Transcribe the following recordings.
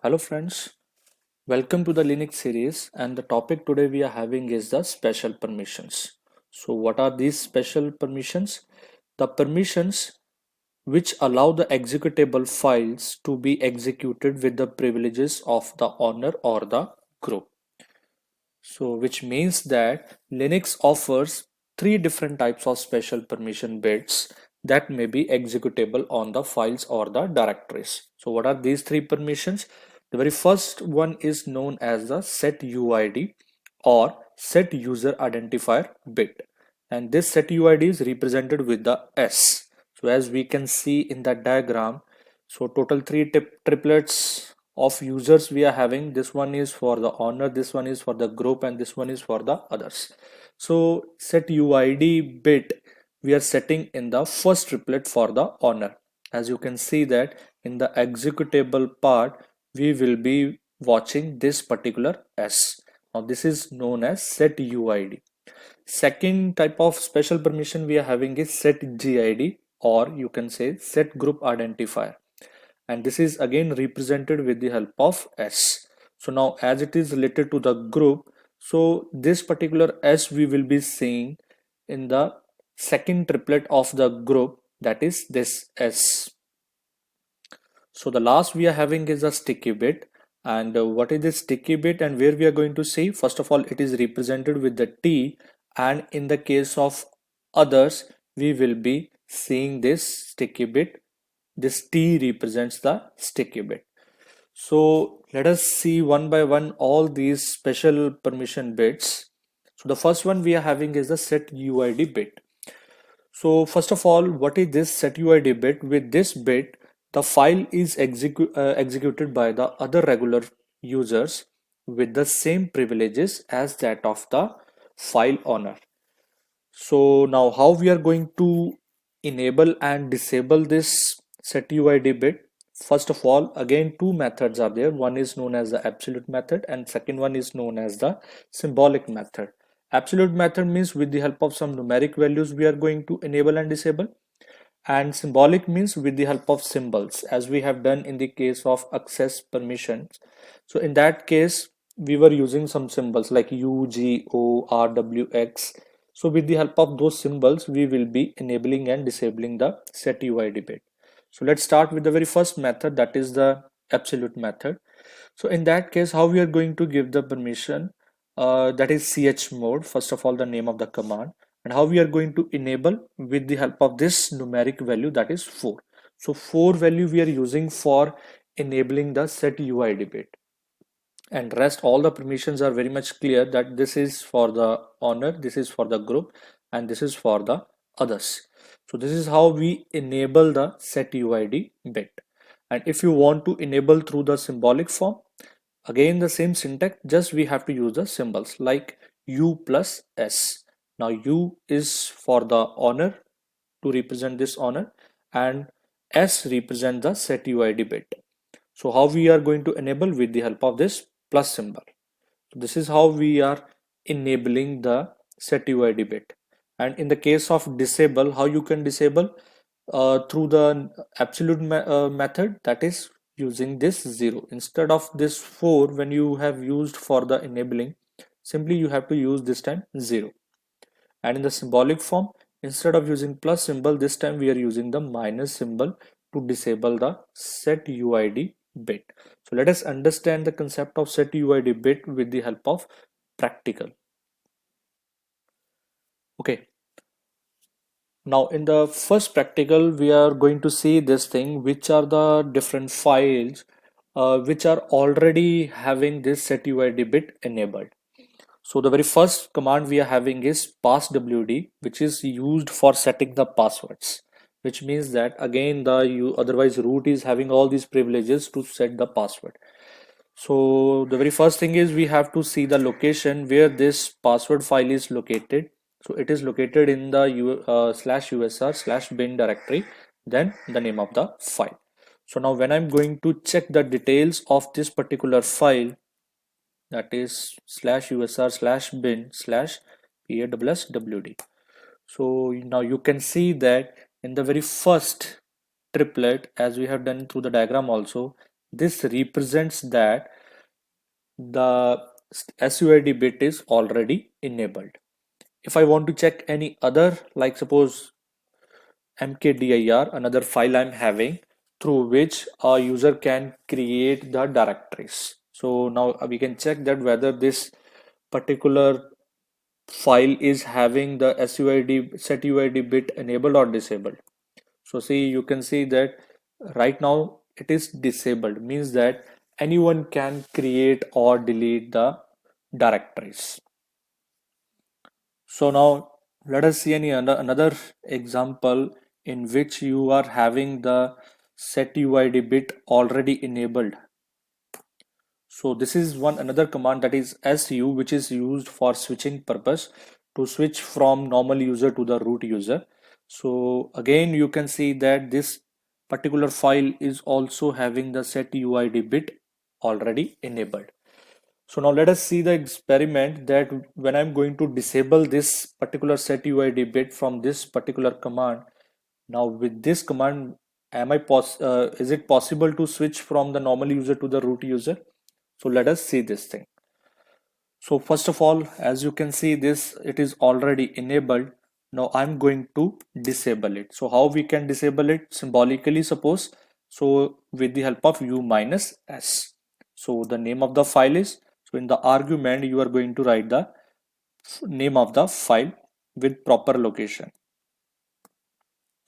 Hello friends, welcome to the Linux series, and the topic today we are having is the special permissions. So what are these special permissions? The permissions which allow the executable files to be executed with the privileges of the owner or the group. So which means that Linux offers three different types of special permission bits that may be executable on the files or the directories. So what are these three permissions? The very first one is known as the set UID or set user identifier bit, and this set UID is represented with the S. So as we can see in the diagram, so total three triplets of users we are having. This one is for the owner, this one is for the group, and this one is for the others. So set UID bit we are setting in the first triplet for the owner. As you can see that in the executable part we will be watching this particular S. Now this is known as set UID. Second type of special permission we are having is set GID, or you can say set group identifier, and this is again represented with the help of S. So now as it is related to the group, so this particular S we will be seeing in the second triplet of the group, that is this S. So the last we are having is a sticky bit, and what is this sticky bit and where we are going to see? First of all, it is represented with the T, and in the case of others we will be seeing this sticky bit. This T represents the sticky bit. So let us see one by one all these special permission bits. So the first one we are having is the set UID bit. So first of all, what is this set UID bit? With this bit, the file is executed by the other regular users with the same privileges as that of the file owner. So now how we are going to enable and disable this set UID bit? First of all, again two methods are there. One is known as the absolute method and second one is known as the symbolic method. Absolute method means with the help of some numeric values we are going to enable and disable, and symbolic means with the help of symbols, as we have done in the case of access permissions. So in that case we were using some symbols like U, G, O, R, W, X. So with the help of those symbols we will be enabling and disabling the set UID bit. So let's start with the very first method, that is the absolute method. So in that case, how we are going to give the permission, that is chmod, first of all the name of the command, and how we are going to enable with the help of this numeric value, that is 4. So 4 value we are using for enabling the set UID bit, and rest all the permissions are very much clear that this is for the owner, this is for the group, and this is for the others. So this is how we enable the set UID bit. And if you want to enable through the symbolic form, again the same syntax, just we have to use the symbols like U plus S. Now U is for the owner, to represent this owner, and S represent the set UID bit. So how we are going to enable? With the help of this plus symbol. So this is how we are enabling the set UID bit. And in the case of disable, how you can disable? Through the absolute method, that is using this 0 instead of this 4. When you have used for the enabling, simply you have to use this time 0. And in the symbolic form, instead of using plus symbol, this time we are using the minus symbol to disable the set UID bit. So let us understand the concept of set UID bit with the help of practical. Okay, now in the first practical we are going to see this thing, which are the different files which are already having this set UID bit enabled. So the very first command we are having is passwd, which is used for setting the passwords, which means that again the otherwise root is having all these privileges to set the password. So the very first thing is we have to see the location where this password file is located. So it is located in the /usr/bin directory, then the name of the file. So now when I'm going to check the details of this particular file, that is /usr/bin/passwd. So now you can see that in the very first triplet, as we have done through the diagram also, This represents that the SUID bit is already enabled. If I want to check any other, like suppose mkdir, another file I'm having through which a user can create the directories. So now we can check that whether this particular file is having the SUID setuid bit enabled or disabled. So see, you can see that right now it is disabled, means that anyone can create or delete the directories. So now let us see another example in which you are having the setuid bit already enabled. So this is one another command, that is su, which is used for switching purpose, to switch from normal user to the root user. So again you can see that this particular file is also having the setuid bit already enabled. So now let us see the experiment that when I'm going to disable this particular setuid bit from this particular command. Now with this command, is it possible to switch from the normal user to the root user? So let us see this thing. So first of all, as you can see this, it is already enabled. Now I'm going to disable it. So how we can disable it? Symbolically, suppose. So with the help of u minus s. So the name of the file is, so in the argument, you are going to write the name of the file with proper location.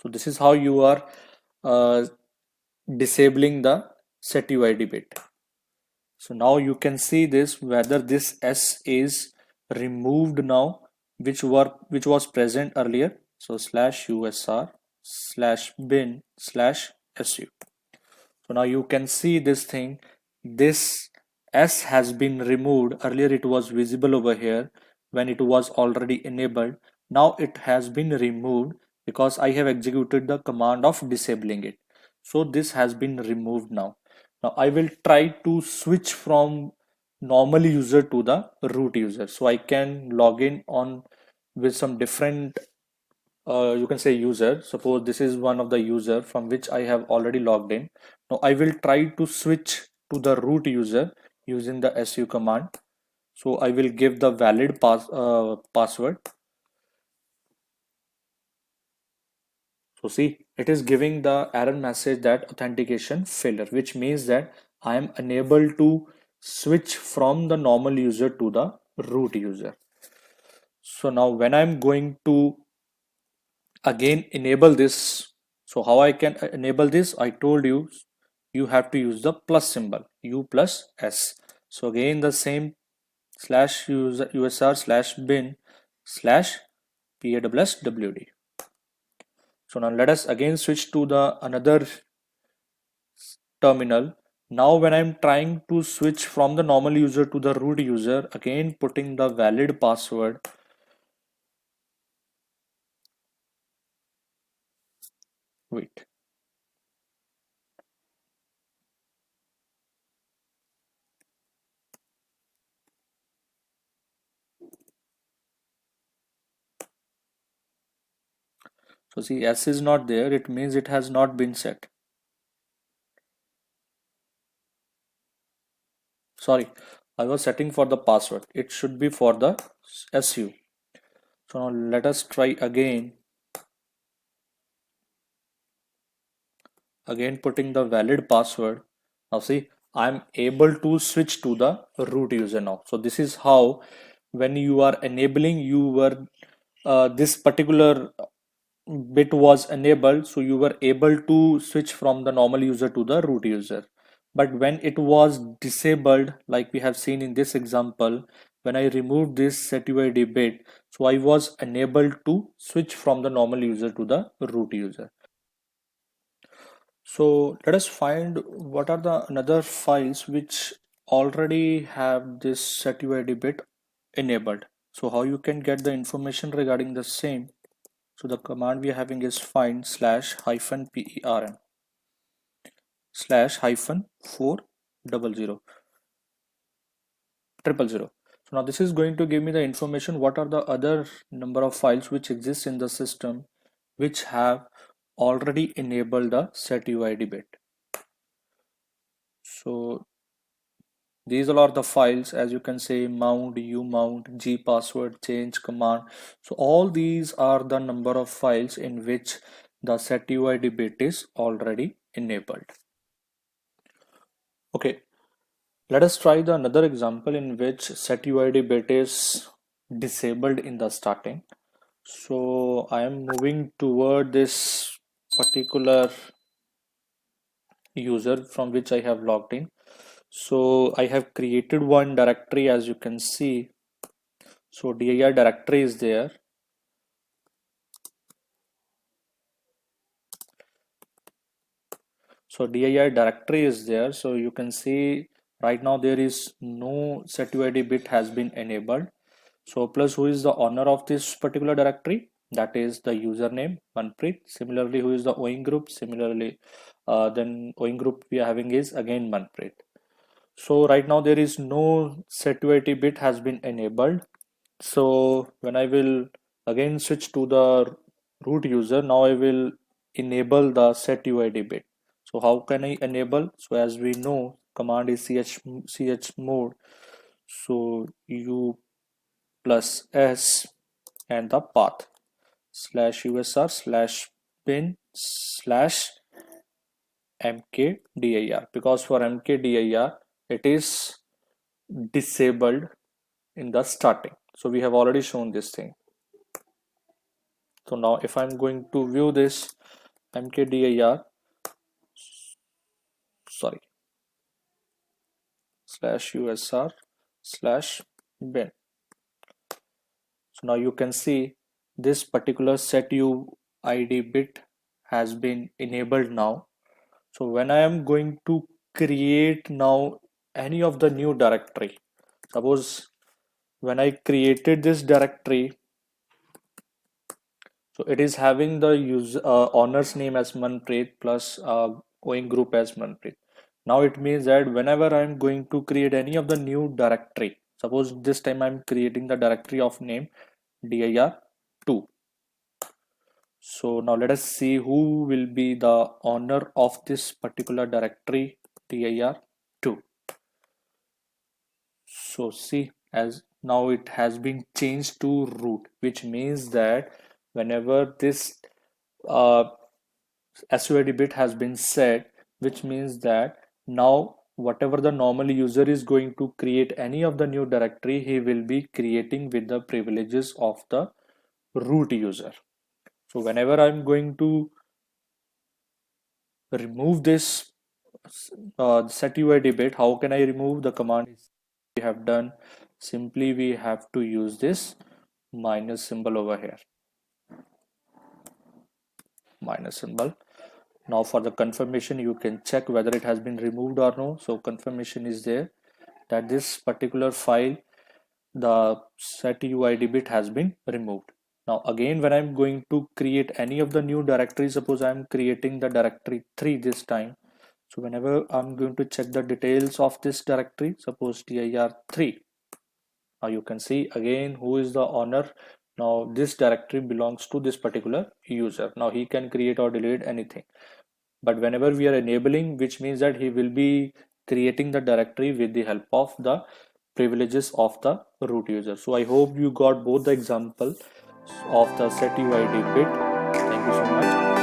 So this is how you are uh, disabling the setuid bit. So now you can see this whether this s is removed now, which was present earlier. So slash usr slash bin slash su. So now you can see this thing. This s has been removed. Earlier it was visible over here when it was already enabled. Now it has been removed because I have executed the command of disabling it. So this has been removed now. Now I will try to switch from normal user to the root user. So I can log in on with some different you can say user. Suppose this is one of the user from which I have already logged in. Now I will try to switch to the root user using the su command. So I will give the valid password. So see, it is giving the error message that authentication failure, which means that I am unable to switch from the normal user to the root user. So now when I'm going to again enable this, so how I can enable this, I told you, you have to use the plus symbol, u plus s. So again the same slash usr slash bin slash pawswd. So now let us again switch to the another terminal. Now when I'm trying to switch from the normal user to the root user, again putting the valid password. Wait. So see, s is not there, it means it has not been set. Sorry, I was setting for the password. It should be for the su. So now let us try again. Again putting the valid password. Now see, I'm able to switch to the root user now. So this is how when you are enabling, you were this particular bit was enabled, so you were able to switch from the normal user to the root user. But when it was disabled, like we have seen in this example, when I removed this setuid bit, so I was unable to switch from the normal user to the root user. So let us find what are the another files which already have this setuid bit enabled. So how you can get the information regarding the same. So the command we are having is find slash hyphen perm slash hyphen 400 triple zero. So now this is going to give me the information what are the other number of files which exist in the system which have already enabled the setuid bit. So these all are the files, as you can say, mount, umount, gpassword, change command. So all these are the number of files in which the setuid bit is already enabled. Okay, let us try the another example in which setuid bit is disabled in the starting. So I am moving toward this particular user from which I have logged in. So I have created one directory, as you can see. So dir directory is there. So dir directory is there. So you can see right now there is no setuid bit has been enabled. So plus who is the owner of this particular directory? That is the username Manpreet. Similarly, who is the owing group? Similarly, then owing group we are having is again Manpreet. So right now there is no setuid bit has been enabled. So when I will again switch to the root user, now I will enable the setuid bit. So how can I enable? So as we know, command is chmod. So u plus s and the path slash usr slash bin slash mkdir, because for mkdir it is disabled in the starting. So we have already shown this thing. So now if I'm going to view this mkdir, sorry, slash usr slash bin. So now you can see this particular setuid bit has been enabled now. So when I am going to create now any of the new directory, suppose when I created this directory, so it is having the user owner's name as Manpreet plus owing group as Manpreet. Now it means that whenever I'm going to create any of the new directory, suppose this time I'm creating the directory of name dir2. So now let us see who will be the owner of this particular directory dir2. So see, as now it has been changed to root, which means that whenever this uh, SUID bit has been set, which means that now whatever the normal user is going to create any of the new directory, he will be creating with the privileges of the root user. So whenever I'm going to remove this setuid bit, how can I remove? The command we have done, simply we have to use this minus symbol over here, minus symbol. Now for the confirmation, you can check whether it has been removed or no. So confirmation is there that this particular file, the setuid bit has been removed. Now again, when I'm going to create any of the new directories, suppose I'm creating the directory 3 this time. So whenever I'm going to check the details of this directory, suppose dir3, now you can see again who is the owner. Now this directory belongs to this particular user. Now he can create or delete anything. But whenever we are enabling, which means that he will be creating the directory with the help of the privileges of the root user. So I hope you got both the example of the setuid bit. Thank you so much.